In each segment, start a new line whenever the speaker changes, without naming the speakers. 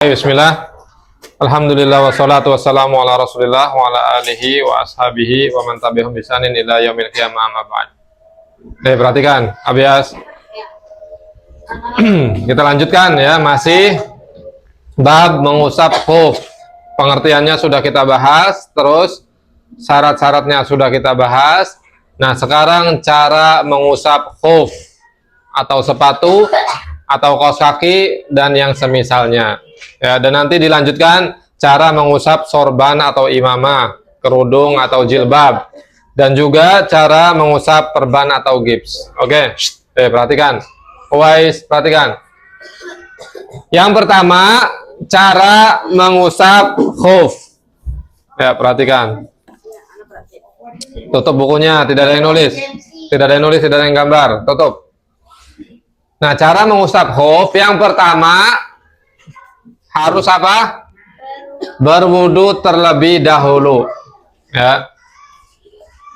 Bismillah. Alhamdulillah wassalatu wassalamu ala Rasulillah wa ala alihi wa ashabihi wa man tabi'ahum bi ihsanin ila yaumil qiyamah amma ba'd. Perhatikan, Abias. Kita lanjutkan ya, masih bab mengusap khuf. Pengertiannya sudah kita bahas, terus syarat-syaratnya sudah kita bahas. Nah, sekarang cara mengusap khuf atau sepatu atau kaos kaki dan yang semisalnya. Ya, dan nanti dilanjutkan cara mengusap sorban atau imamah, kerudung atau jilbab, dan juga cara mengusap perban atau gips. Oke, perhatikan. Wise, perhatikan. Yang pertama, cara mengusap khuf. Ya, perhatikan. Tutup bukunya, tidak ada yang nulis. Tidak ada yang nulis, tidak ada yang gambar. Tutup. Nah, cara mengusap khuf yang pertama harus apa? Berwudu terlebih dahulu. Ya.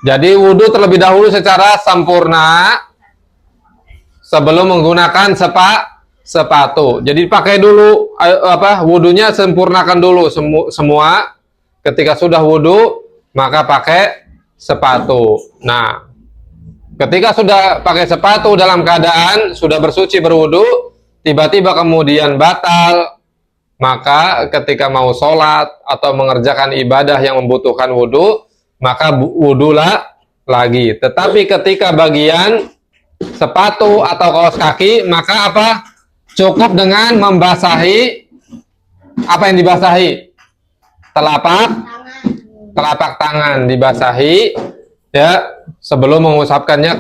Jadi wudu terlebih dahulu secara sempurna sebelum menggunakan sepatu. Jadi pakai dulu wudunya sempurnakan dulu semua. Ketika sudah wudu maka pakai sepatu. Nah, ketika sudah pakai sepatu dalam keadaan sudah bersuci berwudu, tiba-tiba kemudian batal, maka ketika mau sholat atau mengerjakan ibadah yang membutuhkan wudu, maka wudulah lagi. Tetapi ketika bagian sepatu atau kaos kaki, maka apa? Cukup dengan membasahi, apa yang dibasahi? Telapak tangan dibasahi, ya, sebelum mengusapkannya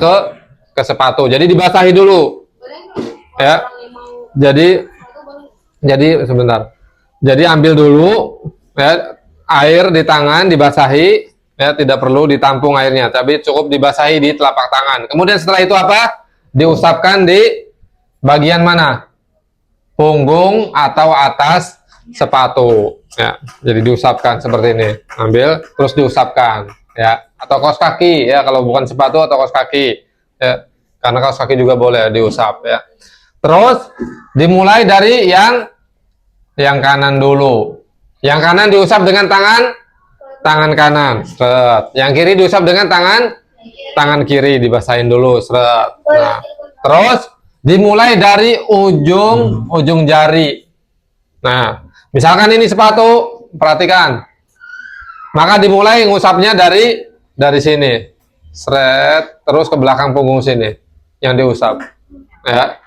ke sepatu. Jadi dibasahi dulu, ya. Jadi sebentar. Jadi ambil dulu ya, air di tangan dibasahi, ya, tidak perlu ditampung airnya, tapi cukup dibasahi di telapak tangan. Kemudian setelah itu apa? Diusapkan di bagian mana? Punggung atau atas sepatu. Ya, jadi diusapkan seperti ini. Ambil terus diusapkan, ya. Atau kaos kaki, ya, kalau bukan sepatu atau kaos kaki, ya. Karena kaos kaki juga boleh diusap, ya. Terus dimulai dari yang kanan dulu. Yang kanan diusap dengan tangan kanan, seret. Yang kiri diusap dengan tangan kiri, dibasahin dulu, seret. Nah, terus dimulai dari ujung jari. Nah, misalkan ini sepatu, perhatikan. Maka dimulai ngusapnya dari sini, seret, terus ke belakang punggung sini yang diusap. Ya.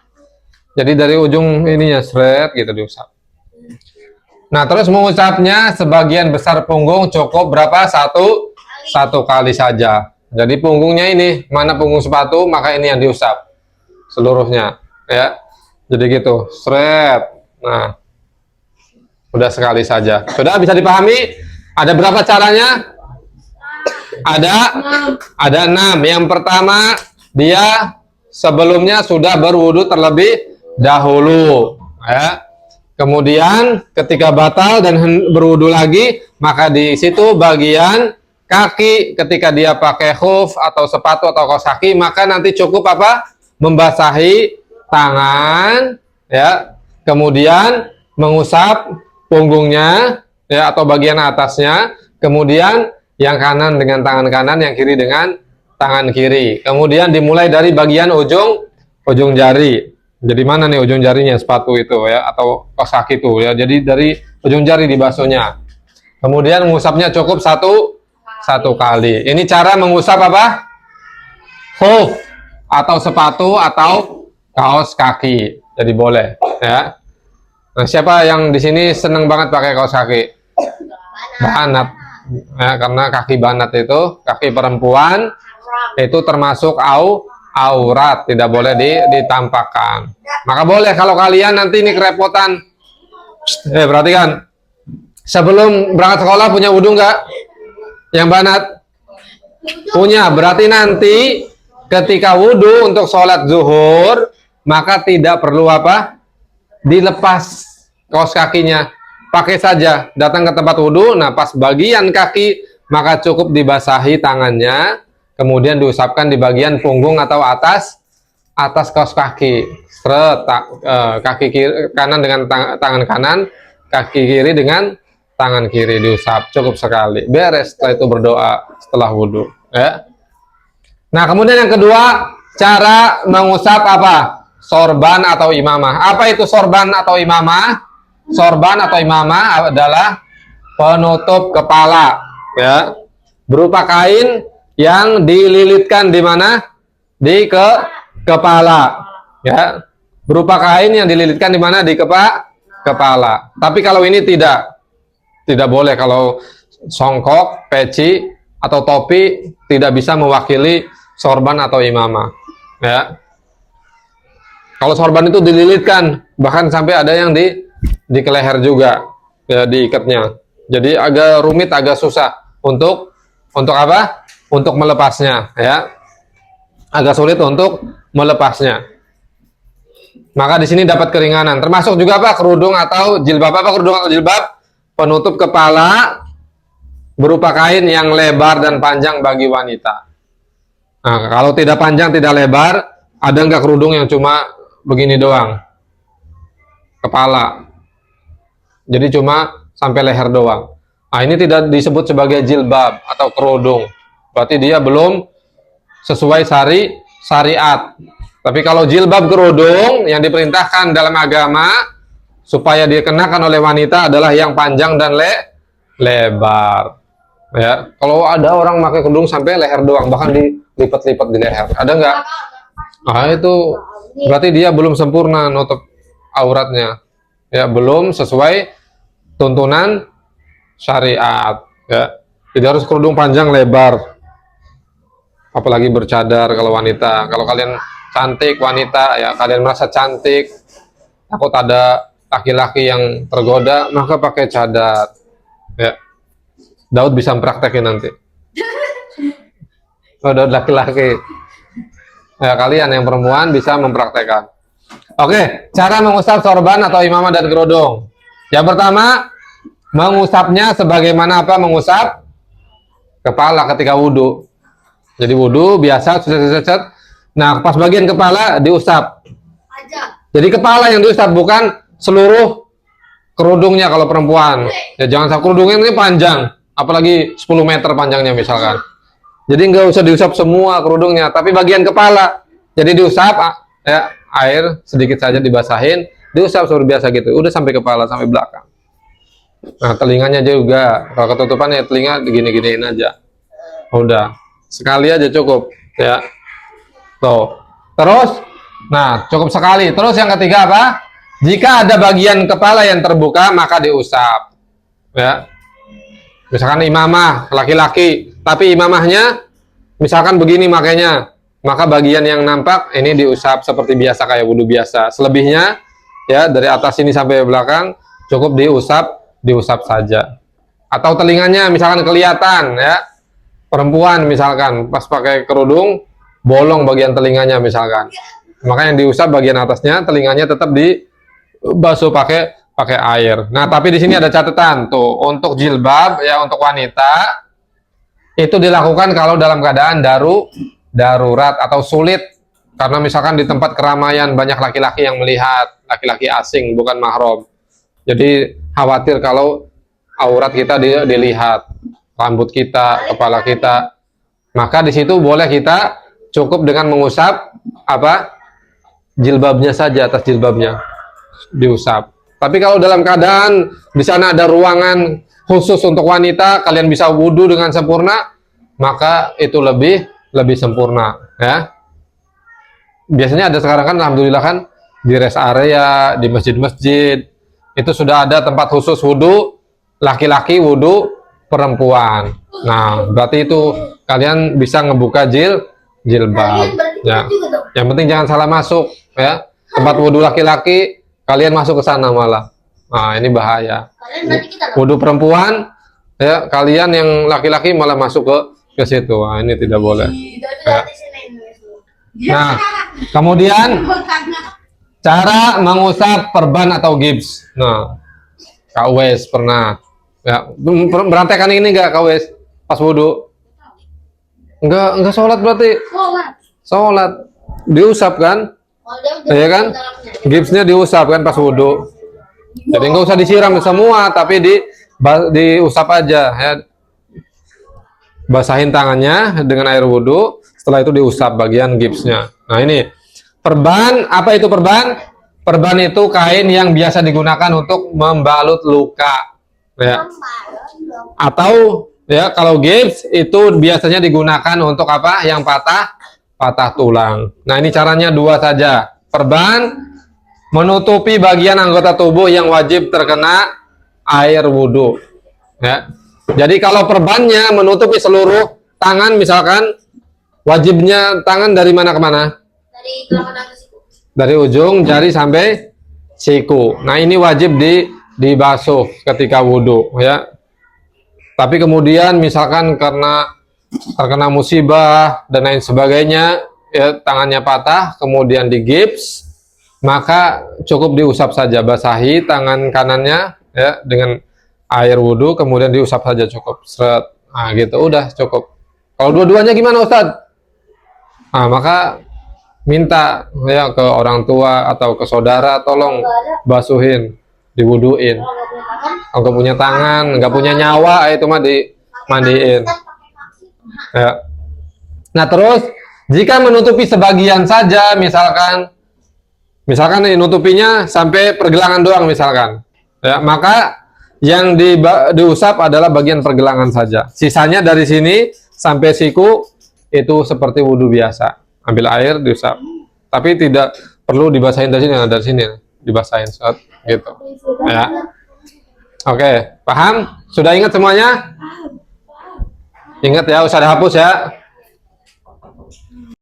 Jadi dari ujung ininya seret gitu diusap. Nah, terus mengusapnya sebagian besar punggung cukup berapa? Satu kali saja. Jadi punggungnya ini, mana punggung sepatu, maka ini yang diusap seluruhnya, ya. Jadi gitu, seret. Nah, udah sekali saja. Sudah bisa dipahami? Ada berapa caranya? Ada 6. Yang pertama, dia sebelumnya sudah berwudu terlebih dahulu, ya. Kemudian ketika batal dan berwudu lagi, maka di situ bagian kaki ketika dia pakai khuf atau sepatu atau kaos kaki, maka nanti cukup apa? Membasahi tangan, ya. Kemudian mengusap punggungnya, ya, atau bagian atasnya. Kemudian yang kanan dengan tangan kanan, yang kiri dengan tangan kiri. Kemudian dimulai dari bagian ujung jari. Jadi mana nih ujung jarinya sepatu itu, ya, atau kaos kaki itu, ya. Jadi dari ujung jari dibasuhnya. Kemudian mengusapnya cukup satu kali. Ini cara mengusap apa? Khuf atau sepatu atau kaos kaki. Jadi boleh, ya. Nah, siapa yang di sini seneng banget pakai kaos kaki? Banat. Ya, karena kaki banat itu, kaki perempuan itu termasuk aurat, tidak boleh ditampakkan. Maka boleh kalau kalian nanti ini kerepotan. Perhatikan. Sebelum berangkat sekolah punya wudhu nggak? Yang banat? Punya. Berarti nanti ketika wudhu untuk sholat zuhur, maka tidak perlu apa? Dilepas kaos kakinya. Pakai saja. Datang ke tempat wudhu, nah pas bagian kaki, maka cukup dibasahi tangannya. Kemudian diusapkan di bagian punggung atau atas kaos kaki. Seret, kaki kiri, kanan dengan tangan kanan, kaki kiri dengan tangan kiri diusap, cukup sekali. Beres, setelah itu berdoa setelah wudhu. Ya. Nah, kemudian yang kedua, cara mengusap apa? Sorban atau imamah. Apa itu sorban atau imamah? Sorban atau imamah adalah penutup kepala, ya, berupa kain yang dililitkan di mana? Di kepala, ya, berupa kain yang dililitkan di mana? Di kepala. Tapi kalau ini tidak boleh. Kalau songkok, peci atau topi tidak bisa mewakili sorban atau imamah, ya. Kalau sorban itu dililitkan, bahkan sampai ada yang di leher juga, ya, diikatnya. Jadi agak rumit, agak susah untuk apa? Untuk melepasnya, ya. Agak sulit untuk melepasnya. Maka di sini dapat keringanan. Termasuk juga apa? Kerudung atau jilbab. Apa kerudung atau jilbab? Penutup kepala berupa kain yang lebar dan panjang bagi wanita. Nah, kalau tidak panjang, tidak lebar, ada nggak kerudung yang cuma begini doang? Kepala. Jadi cuma sampai leher doang. Nah, ini tidak disebut sebagai jilbab atau kerudung. Berarti dia belum sesuai syariat. Tapi kalau jilbab kerudung yang diperintahkan dalam agama supaya dikenakan oleh wanita adalah yang panjang dan lebar. Ya, kalau ada orang pakai kerudung sampai leher doang, bahkan dilipat-lipat di leher, ada nggak? Nah, itu berarti dia belum sempurna nutup auratnya. Ya, belum sesuai tuntunan syariat, ya. Jadi harus kerudung panjang lebar, apalagi bercadar kalau wanita. Kalau kalian cantik wanita, ya, kalian merasa cantik, takut ada laki-laki yang tergoda, maka pakai cadar, ya. Daud bisa mempraktekin nanti. Oh, Daud laki-laki, ya, kalian yang perempuan bisa mempraktekkan. Oke, cara mengusap sorban atau imamah dan kerudung. Yang pertama, mengusapnya sebagaimana apa? Mengusap kepala ketika wudhu. Jadi wudhu biasa, set. Nah, pas bagian kepala diusap. Jadi kepala yang diusap, bukan seluruh kerudungnya kalau perempuan. Ya, jangan sampai kerudungnya ini panjang, apalagi 10 meter panjangnya misalkan. Jadi nggak usah diusap semua kerudungnya, tapi bagian kepala. Jadi diusap, ya, air sedikit saja dibasahin, diusap seperti biasa gitu. Udah sampai kepala, sampai belakang. Nah, telinganya juga, kalau ketutupannya telinga digini-giniin aja. Udah, sekali aja cukup, ya. Tuh. Terus, nah, cukup sekali. Terus yang ketiga apa? Jika ada bagian kepala yang terbuka, maka diusap. Ya. Misalkan imamah laki-laki, tapi imamahnya misalkan begini makanya, maka bagian yang nampak ini diusap seperti biasa kayak wudhu biasa. Selebihnya, ya, dari atas ini sampai belakang cukup diusap saja. Atau telinganya misalkan kelihatan, ya, perempuan misalkan pas pakai kerudung bolong bagian telinganya misalkan, maka yang diusap bagian atasnya, telinganya tetap dibasuh pakai air. Nah, tapi di sini ada catatan tuh, untuk jilbab, ya, untuk wanita itu dilakukan kalau dalam keadaan darurat atau sulit, karena misalkan di tempat keramaian banyak laki-laki yang melihat, laki-laki asing bukan mahram. Jadi khawatir kalau aurat kita dilihat, rambut kita, kepala kita, maka di situ boleh kita cukup dengan mengusap apa? Jilbabnya saja, atas jilbabnya diusap. Tapi kalau dalam keadaan di sana ada ruangan khusus untuk wanita, kalian bisa wudhu dengan sempurna, maka itu lebih sempurna, ya. Biasanya ada sekarang kan, alhamdulillah kan, di rest area, di masjid-masjid itu sudah ada tempat khusus wudhu laki-laki, wudhu perempuan. Nah, berarti itu kalian bisa ngebuka jilbab, ya. Yang penting jangan salah masuk, ya. Tempat wudhu laki-laki kalian masuk ke sana malah. Nah, ini bahaya. Wudhu perempuan, ya, kalian yang laki-laki malah masuk ke situ. Nah, ini tidak boleh. Ya. Nah, kemudian cara mengusap perban atau gips. Nah, Kak Wes pernah, ya, berantakan ini enggak Kak Wes pas wudhu? Enggak sholat berarti? Sholat. Diusap kan? Ya kan? Gipsnya diusap kan pas wudhu. Jadi nggak usah disiram semua, tapi diusap aja ya. Basahin tangannya dengan air wudhu, setelah itu diusap bagian gipsnya. Nah ini perban, apa itu perban? Perban itu kain yang biasa digunakan untuk membalut luka ya. Atau ya kalau gips itu biasanya digunakan untuk apa? Yang patah tulang. Nah ini caranya dua saja. Perban menutupi bagian anggota tubuh yang wajib terkena air wudhu ya. Jadi kalau perbannya menutupi seluruh tangan, misalkan wajibnya tangan dari mana ke mana?
Dari telapak ke siku.
Dari ujung jari sampai siku. Nah ini wajib dibasuh ketika wudhu ya. Tapi kemudian misalkan karena terkena musibah dan lain sebagainya, ya, tangannya patah, kemudian digips, maka cukup diusap saja, basahi tangan kanannya ya dengan air wudhu, kemudian diusap saja cukup. Seret. Nah gitu, udah cukup. Kalau dua-duanya gimana Ustadz? Nah maka minta ya ke orang tua atau ke saudara, tolong basuhin, diwuduin. Kalau nggak punya tangan, nggak punya nyawa, itu mah dimandiin. Ya. Nah terus jika menutupi sebagian saja, misalkan nutupinya sampai pergelangan doang misalkan, ya maka yang diusap adalah bagian pergelangan saja. Sisanya dari sini sampai siku itu seperti wudhu biasa. Ambil air diusap. Tapi tidak perlu dibasahin dari sini dibasahin saat gitu. Ya. Oke, paham? Sudah ingat semuanya? Ingat ya, usah dihapus ya.